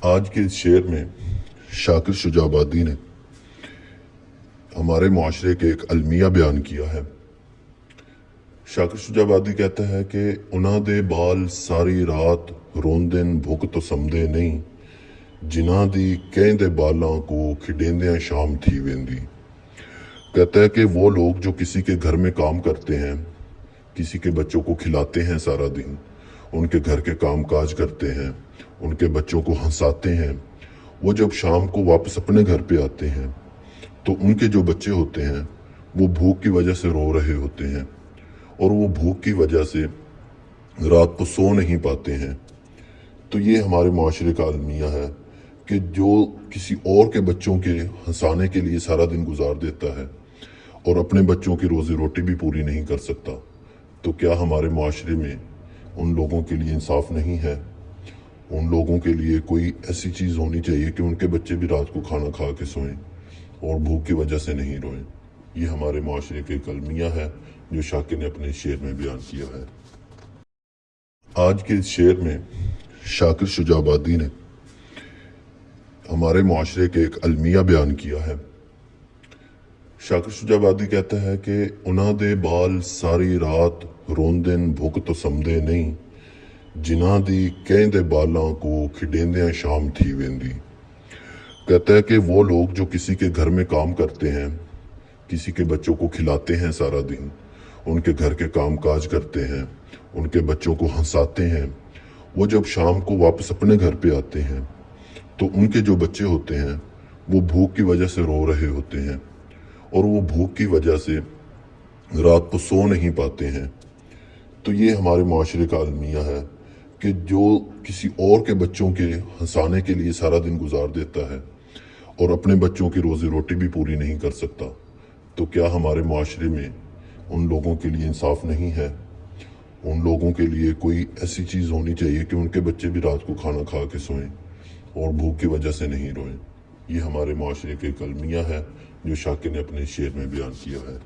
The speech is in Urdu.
آج کے اس شعر میں شاکر شجاع آبادی نے ہمارے معاشرے کے ایک المیہ بیان کیا ہے۔ شاکر شجاع آبادی کہتا ہے کہ انہاں دے بال ساری رات روندن بھوک تو سمدے نہیں، جنہاں دی کہیں دے بالاں کو کھڈیندیاں شام تھی ویندی۔ کہتا ہے کہ وہ لوگ جو کسی کے گھر میں کام کرتے ہیں، کسی کے بچوں کو کھلاتے ہیں سارا دن، ان کے گھر کے کام کاج کرتے ہیں، ان کے بچوں کو ہنساتے ہیں، وہ جب شام کو واپس اپنے گھر پہ آتے ہیں تو ان کے جو بچے ہوتے ہیں وہ بھوک کی وجہ سے رو رہے ہوتے ہیں، اور وہ بھوک کی وجہ سے رات کو سو نہیں پاتے ہیں۔ تو یہ ہمارے معاشرے کا المیہ ہے کہ جو کسی اور کے بچوں کے ہنسانے کے لیے سارا دن گزار دیتا ہے اور اپنے بچوں کی روزی روٹی بھی پوری نہیں کر سکتا، تو کیا ہمارے معاشرے میں ان لوگوں کے لیے انصاف نہیں ہے؟ ان لوگوں کے لیے کوئی ایسی چیز ہونی چاہیے کہ ان کے بچے بھی رات کو کھانا کھا کے سوئیں اور بھوک کی وجہ سے نہیں روئیں۔ یہ ہمارے معاشرے کے ایک المیہ ہے جو شاکر نے اپنے شعر میں بیان کیا ہے۔ آج کے اس شعر میں شاکر شجاع آبادی نے ہمارے معاشرے کے ایک المیہ بیان کیا ہے۔ شاکر شجاع آبادی کہتا ہے کہ انہاں دے بال ساری رات روندن بھوک تو سمدے نہیں، جنہاں دی کہیں دے بالاں کو کھڈیندیاں شام تھی ویندی۔ کہتا ہے کہ وہ لوگ جو کسی کے گھر میں کام کرتے ہیں، کسی کے بچوں کو کھلاتے ہیں سارا دن، ان کے گھر کے کام کاج کرتے ہیں، ان کے بچوں کو ہنساتے ہیں، وہ جب شام کو واپس اپنے گھر پہ آتے ہیں تو ان کے جو بچے ہوتے ہیں وہ بھوک کی وجہ سے رو رہے ہوتے ہیں، اور وہ بھوک کی وجہ سے رات کو سو نہیں پاتے ہیں۔ تو یہ ہمارے معاشرے کا المیہ ہے کہ جو کسی اور کے بچوں کے ہنسانے کے لیے سارا دن گزار دیتا ہے اور اپنے بچوں کی روزی روٹی بھی پوری نہیں کر سکتا، تو کیا ہمارے معاشرے میں ان لوگوں کے لیے انصاف نہیں ہے؟ ان لوگوں کے لیے کوئی ایسی چیز ہونی چاہیے کہ ان کے بچے بھی رات کو کھانا کھا کے سوئیں اور بھوک کی وجہ سے نہیں روئیں۔ یہ ہمارے معاشرے کے ایک المیہ ہے جو شاکر نے اپنے شعر میں بیان کیا ہے۔